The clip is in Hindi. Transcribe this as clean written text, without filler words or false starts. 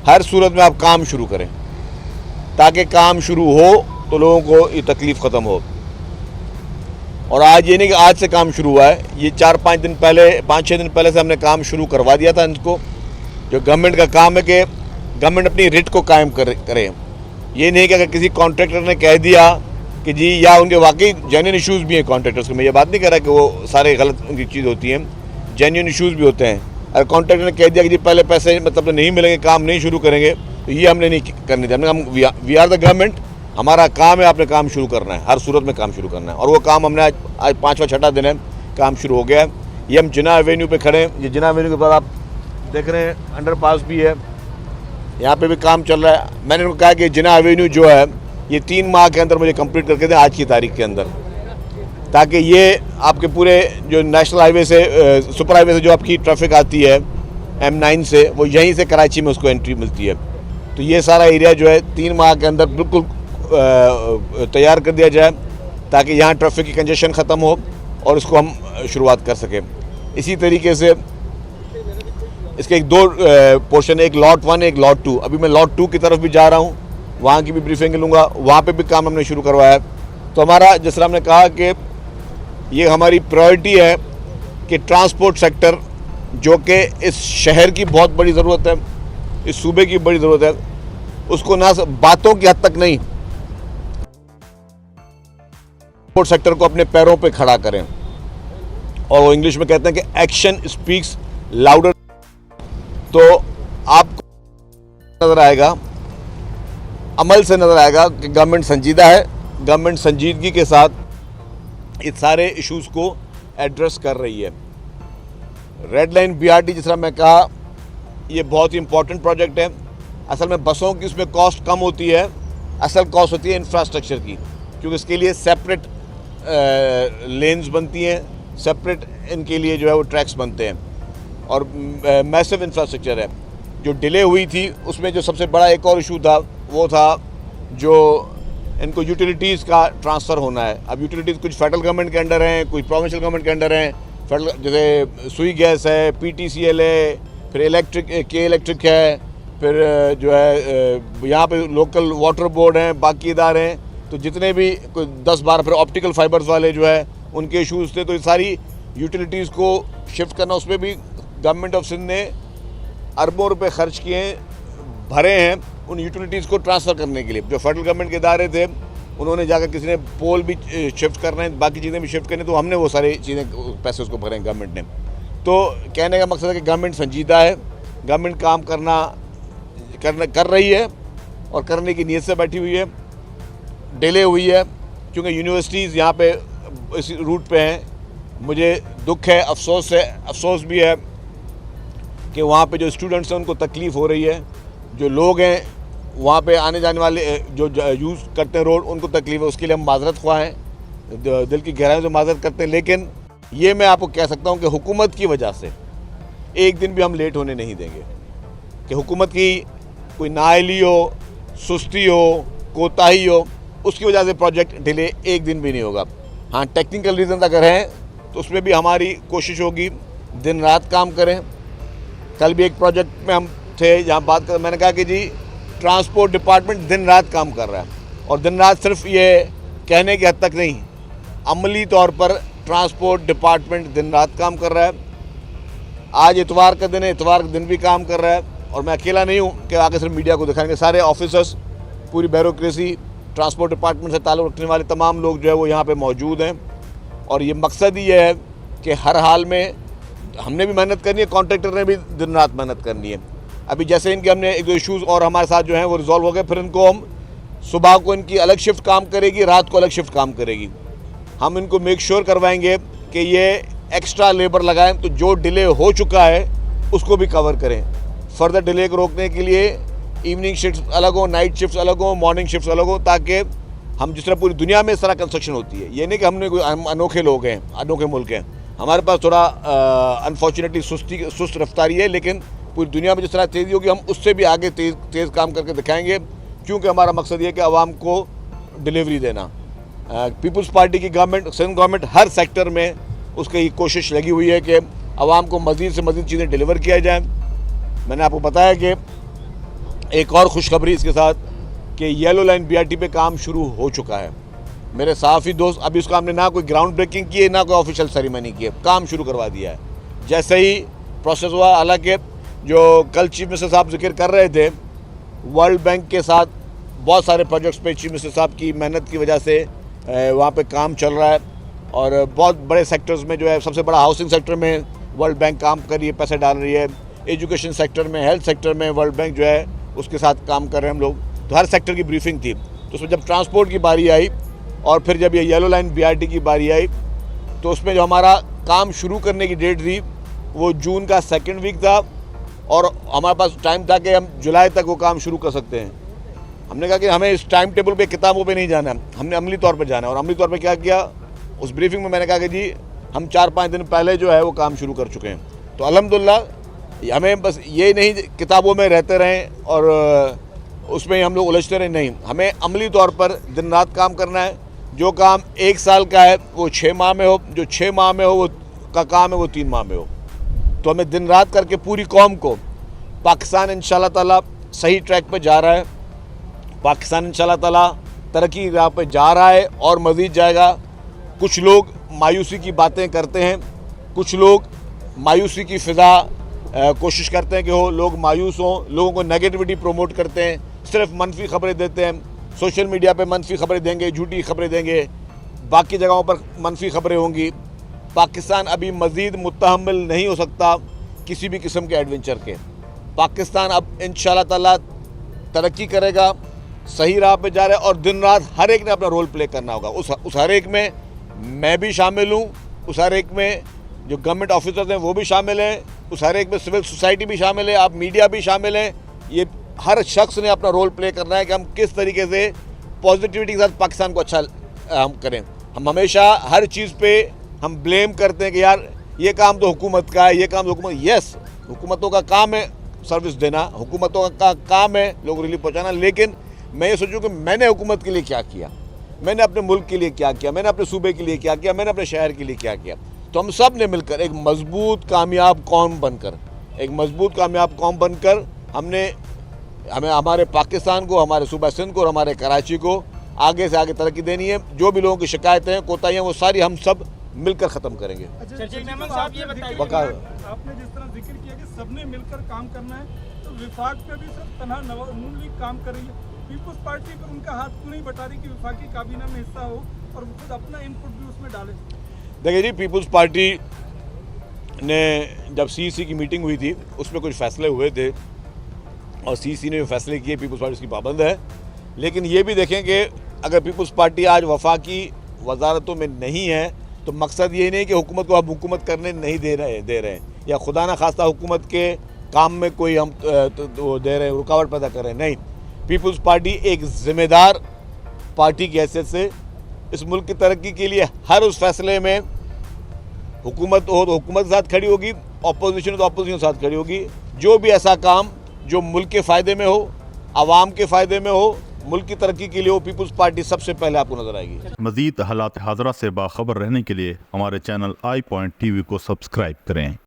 हर सूरत में आप काम शुरू करें, ताकि काम शुरू हो तो लोगों को ये तकलीफ़ ख़त्म हो। और आज ये नहीं कि आज से काम शुरू हुआ है, ये 4-5 दिन पहले, 5-6 दिन पहले से हमने काम शुरू करवा दिया था इनको। जो गवर्नमेंट का काम है कि गवर्नमेंट अपनी रिट को कायम करे। ये नहीं कि अगर किसी कॉन्ट्रैक्टर ने कह दिया कि जी, या उनके वाकई जेन्युइन इश्यूज़ भी हैं कॉन्ट्रैक्टर्स के, मैं ये बात नहीं कर रहा कि वो सारे गलत उनकी चीज़ होती हैं, जेन्युइन इश्यूज़ भी होते हैं। अगर कॉन्ट्रैक्टर ने कह दिया कि जी पहले पैसे मतलब नहीं मिलेंगे, काम नहीं शुरू करेंगे, तो ये हमने नहीं करने दिया। हमने वी आर द गवर्नमेंट, हमारा काम है आपने काम शुरू करना है, हर सूरत में काम शुरू करना है। और वो काम हमने आज 5वां-6वां दिन है, काम शुरू हो गया है। ये हम जिना एवेन्यू पे खड़े हैं। ये जिना एवेन्यू के बाद आप देख रहे हैं अंडरपास भी है, यहाँ पे भी काम चल रहा है। मैंने उनको कहा कि जिना एवेन्यू जो है ये 3 माह के अंदर मुझे कंप्लीट करके दें, आज की तारीख के अंदर, ताकि ये आपके पूरे जो नेशनल हाईवे से सुपर हाईवे से जो आपकी ट्रैफिक आती है M9 से, वो यहीं से कराची में उसको एंट्री मिलती है। तो ये सारा एरिया जो है 3 माह के अंदर बिल्कुल तैयार कर दिया जाए, ताकि यहाँ ट्रैफिक की कंजेशन ख़त्म हो और इसको हम शुरुआत कर सकें। इसी तरीके से इसके एक 2 पोर्शन, एक लॉट 1 एक लॉट 2। अभी मैं लॉट 2 की तरफ भी जा रहा हूँ, वहाँ की भी ब्रीफिंग लूँगा, वहाँ पे भी काम हमने शुरू करवाया है। तो हमारा, जिस तरह हमने कहा कि ये हमारी प्रायोरिटी है कि ट्रांसपोर्ट सेक्टर, जो कि इस शहर की बहुत बड़ी ज़रूरत है, इस सूबे की बड़ी ज़रूरत है, उसको ना बातों की हद तक नहीं, ट्रांसपोर्ट सेक्टर को अपने पैरों पे खड़ा करें। और वो इंग्लिश में कहते हैं कि एक्शन स्पीक्स लाउडर। तो आपको नज़र आएगा, अमल से नज़र आएगा कि गवर्नमेंट संजीदा है, गवर्नमेंट संजीदगी के साथ इस सारे इश्यूज़ को एड्रेस कर रही है। रेड लाइन BRT, जिस तरह मैं कहा, ये बहुत ही इंपॉर्टेंट प्रोजेक्ट है। असल में बसों की उसमें कॉस्ट कम होती है, असल कॉस्ट होती है इंफ्रास्ट्रक्चर की, क्योंकि इसके लिए सेपरेट लेन्स बनती हैं, सेपरेट इनके लिए जो है वो ट्रैक्स बनते हैं, और मैसिव इंफ्रास्ट्रक्चर है। जो डिले हुई थी उसमें जो सबसे बड़ा एक और इशू था, वो था जो इनको यूटिलिटीज़ का ट्रांसफ़र होना है। अब यूटिलिटीज़ कुछ फेडरल गवर्नमेंट के अंडर हैं, कुछ प्रोविंशियल गवर्नमेंट के अंडर हैं। फेडरल जैसे सुई गैस है, PTCL है, फिर इलेक्ट्रिक है, फिर जो है यहाँ पे लोकल वाटर बोर्ड हैं, बाकी इदारे हैं। तो जितने भी कोई 10-12, फिर ऑप्टिकल फाइबर्स वाले जो है उनके इशूज़ थे। तो ये सारी यूटिलिटीज़ को शिफ्ट करना, उसमें भी गवर्नमेंट ऑफ सिंध ने अरबों रुपए खर्च किए, भरे हैं उन यूटिलिटीज़ को ट्रांसफ़र करने के लिए। जो फेडरल गवर्नमेंट के इदारे थे, उन्होंने जाकर किसी ने पोल भी शिफ्ट करना है, बाकी चीज़ें भी शिफ्ट करनी, तो हमने वो सारी चीज़ें, पैसे उसको भरे हैं गवर्नमेंट ने। तो कहने का मकसद है कि गवर्नमेंट संजीदा है, गवर्नमेंट काम कर रही है और करने की नीयत से बैठी हुई है। डिले हुई है क्योंकि यूनिवर्सिटीज़ यहाँ पे इस रूट पे हैं। मुझे दुख है, अफसोस भी है कि वहाँ पे जो स्टूडेंट्स हैं उनको तकलीफ़ हो रही है, जो लोग हैं वहाँ पे आने जाने वाले जो यूज़ करते हैं रोड, उनको तकलीफ़ है। उसके लिए हम माज़रत ख्वाह हैं, दिल की गहराइयों से माज़रत करते हैं। लेकिन ये मैं आपको कह सकता हूँ कि हुकूमत की वजह से एक दिन भी हम लेट होने नहीं देंगे, कि हुकूमत की कोई नाअहली हो, सुस्ती हो, कोताही हो, उसकी वजह से प्रोजेक्ट डिले एक दिन भी नहीं होगा। हाँ, टेक्निकल रीज़न अगर हैं तो उसमें भी हमारी कोशिश होगी दिन रात काम करें। कल भी एक प्रोजेक्ट में हम थे जहाँ बात कर, मैंने कहा कि जी ट्रांसपोर्ट डिपार्टमेंट दिन रात काम कर रहा है, और दिन रात सिर्फ ये कहने की हद तक नहीं, अमली तौर पर ट्रांसपोर्ट डिपार्टमेंट दिन रात काम कर रहा है। आज इतवार का दिन है, इतवार के दिन भी काम कर रहा है। और मैं अकेला नहीं हूँ कि आगे सिर्फ मीडिया को दिखाएंगे, सारे ऑफिसर्स, पूरी ब्यूरोक्रेसी, ट्रांसपोर्ट डिपार्टमेंट से ताल्लुक़ रखने वाले तमाम लोग जो है वो यहाँ पे मौजूद हैं। और ये मकसद ही है कि हर हाल में हमने भी मेहनत करनी है, कॉन्ट्रैक्टर ने भी दिन रात मेहनत करनी है। अभी जैसे इनके हमने एक दो इशूज़ और हमारे साथ जो हैं वो रिजॉल्व हो गए, फिर इनको हम सुबह को इनकी अलग शिफ्ट काम करेगी, रात को अलग शिफ्ट काम करेगी। हम इनको मेक श्योर करवाएंगे कि ये एक्स्ट्रा लेबर लगाएं, तो जो डिले हो चुका है उसको भी कवर करें। फर्दर डिले को रोकने के लिए इवनिंग शिफ्ट अलग हो, नाइट शिफ्ट अलग हो, मॉर्निंग शिफ्ट अलग हो, ताकि हम जिस तरह पूरी दुनिया में इस तरह कंस्ट्रक्शन होती है, ये नहीं कि हम अनोखे लोग हैं, अनोखे मुल्क हैं, हमारे पास थोड़ा अनफॉर्चुनेटली सुस्त रफ्तारी है, लेकिन पूरी दुनिया में जिस तरह तेज़ी होगी हम उससे भी आगे तेज़ काम करके दिखाएंगे, क्योंकि हमारा मकसद ये है कि आवाम को डिलीवरी देना। पीपल्स पार्टी की गवर्नमेंट, सिंध गवर्नमेंट हर सेक्टर में उसकी कोशिश लगी हुई है कि आवाम को मज़ीद से मज़ीद चीज़ें डिलीवर किया जाए। मैंने आपको बताया कि एक और खुशखबरी इसके साथ कि येलो लाइन बीआरटी पे काम शुरू हो चुका है। मेरे सहाफ़ी दोस्त, अभी उसका हमने ना कोई ग्राउंड ब्रेकिंग की है, ना कोई ऑफिशियल सेरेमनी की है, काम शुरू करवा दिया है। जैसे ही प्रोसेस हुआ, हालांकि जो कल चीफ मिनिस्टर साहब जिक्र कर रहे थे, वर्ल्ड बैंक के साथ बहुत सारे प्रोजेक्ट्स पे चीफ मिनिस्टर साहब की मेहनत की वजह से वहाँ पे काम चल रहा है और बहुत बड़े सेक्टर्स में जो है, सबसे बड़ा हाउसिंग सेक्टर में वर्ल्ड बैंक काम कर रही है, पैसे डाल रही है। एजुकेशन सेक्टर में, हेल्थ सेक्टर में वर्ल्ड बैंक जो है उसके साथ काम कर रहे हैं हम लोग। तो हर सेक्टर की ब्रीफिंग थी। तो उसमें जब ट्रांसपोर्ट की बारी आई और फिर जब ये येलो लाइन बीआरटी की बारी आई, तो उसमें जो हमारा काम शुरू करने की डेट थी वो जून का 2nd वीक था और हमारे पास टाइम था कि हम जुलाई तक वो काम शुरू कर सकते हैं। हमने कहा कि हमें इस टाइम टेबल पे, किताबों पे नहीं जाना है, हमने अमली तौर पे जाना है। और अमली तौर पे क्या किया, उस ब्रीफिंग में मैंने कहा कि जी हम 4-5 दिन पहले जो है वो काम शुरू कर चुके हैं। तो अल्हम्दुलिल्लाह हमें बस ये नहीं किताबों में रहते रहें और उसमें हम लोग उलझते रहे, नहीं, हमें अमली तौर पर दिन रात काम करना है। जो काम 1 साल का है वो 6 माह में हो, जो 6 माह में हो वो का काम है वो 3 माह में हो। तो हमें दिन रात करके पूरी कौम को, पाकिस्तान इंशाल्लाह ताला सही ट्रैक पे जा रहा है, पाकिस्तान इंशाल्लाह ताला तरक्की की राह पे जा रहा है और मज़ीद जाएगा। कुछ लोग मायूसी की बातें करते हैं, कुछ लोग मायूसी की फ़िज़ा कोशिश करते हैं कि हो लोग मायूस हों, लोगों को नेगेटिविटी प्रमोट करते हैं, सिर्फ मनफी खबरें देते हैं। सोशल मीडिया पे मनफी खबरें देंगे, झूठी खबरें देंगे, बाकी जगहों पर मनफी खबरें होंगी। पाकिस्तान अभी मज़ीद मुतहम्मिल नहीं हो सकता किसी भी किस्म के एडवेंचर के। पाकिस्तान अब इंशाल्लाह ताला तरक्की करेगा, सही राह पे जा रहा है और दिन रात हर एक ने अपना रोल प्ले करना होगा। उस हर एक में मैं भी शामिल हूँ, उस हर एक में जो गवर्नमेंट ऑफिसर्स हैं वो भी शामिल हैं, उस हर एक में सिविल सोसाइटी भी शामिल है, आप मीडिया भी शामिल हैं। ये हर शख्स ने अपना रोल प्ले करना है कि हम किस तरीके से पॉजिटिविटी के साथ पाकिस्तान को अच्छा हम करें। हम हमेशा हर चीज़ पे हम ब्लेम करते हैं कि यार ये काम तो हुकूमत का है, ये काम तो हुकूमत, यस हुकूमतों का काम है सर्विस देना, हुकूमतों का काम है लोग रिलीफ पहुँचाना, लेकिन मैं ये सोचूं कि मैंने हुकूमत के लिए क्या किया, मैंने अपने मुल्क के लिए क्या किया, मैंने अपने सूबे के लिए क्या किया, मैंने अपने शहर के लिए क्या किया। तो हम सब ने मिलकर एक मजबूत कामयाब कौम बनकर, एक मजबूत कामयाब कौम बनकर हमें हमारे पाकिस्तान को, हमारे सूबा सिंध को और हमारे कराची को आगे से आगे तरक्की देनी है। जो भी लोगों की शिकायतें, कोताहियाँ, वो सारी हम सब मिलकर ख़त्म करेंगे। साहब ये बताइए, आपने जिस तरह जिक्र किया कि सबने मिलकर काम करना है, तो विफाक पे भी सब तनहा नून लीग काम कर रही है, पीपल्स पार्टी पर उनका हाथ क्यों नहीं बटा रही कि विफाकी काबीना में हिस्सा हो और खुद अपना इनपुट भी उसमें डाले? देखिए जी, पीपल्स पार्टी ने जब सीईसी की मीटिंग हुई थी उसमें कुछ फैसले हुए थे और सीईसी ने जो फैसले किए पीपल्स पार्टी उसकी पाबंद है। लेकिन ये भी देखें कि अगर पीपल्स पार्टी आज वफाकी वजारतों में नहीं है तो मकसद ये नहीं कि हुकूमत को हम हुकूमत करने नहीं दे रहे हैं या खुदा न खास्ता हुकूमत के काम में कोई हम दे रहे हैं, रुकावट पैदा कर रहे हैं, नहीं। पीपल्स पार्टी एक ज़िम्मेदार पार्टी की हैसियत से इस मुल्क की तरक्की के लिए हर उस फैसले में हुकूमत हो तो हुकूमत के साथ खड़ी होगी, अपोजिशन हो तो अपोजिशन के साथ खड़ी होगी। जो भी ऐसा काम जो मुल्क के फ़ायदे में हो, आवाम के फ़ायदे में हो, मुल्क की तरक्की के लिए हो, पीपल्स पार्टी सबसे पहले आपको नजर आएगी। मज़ीद हालात हाज़रा से बाखबर रहने के लिए हमारे चैनल iPoint TV को सब्सक्राइब करें।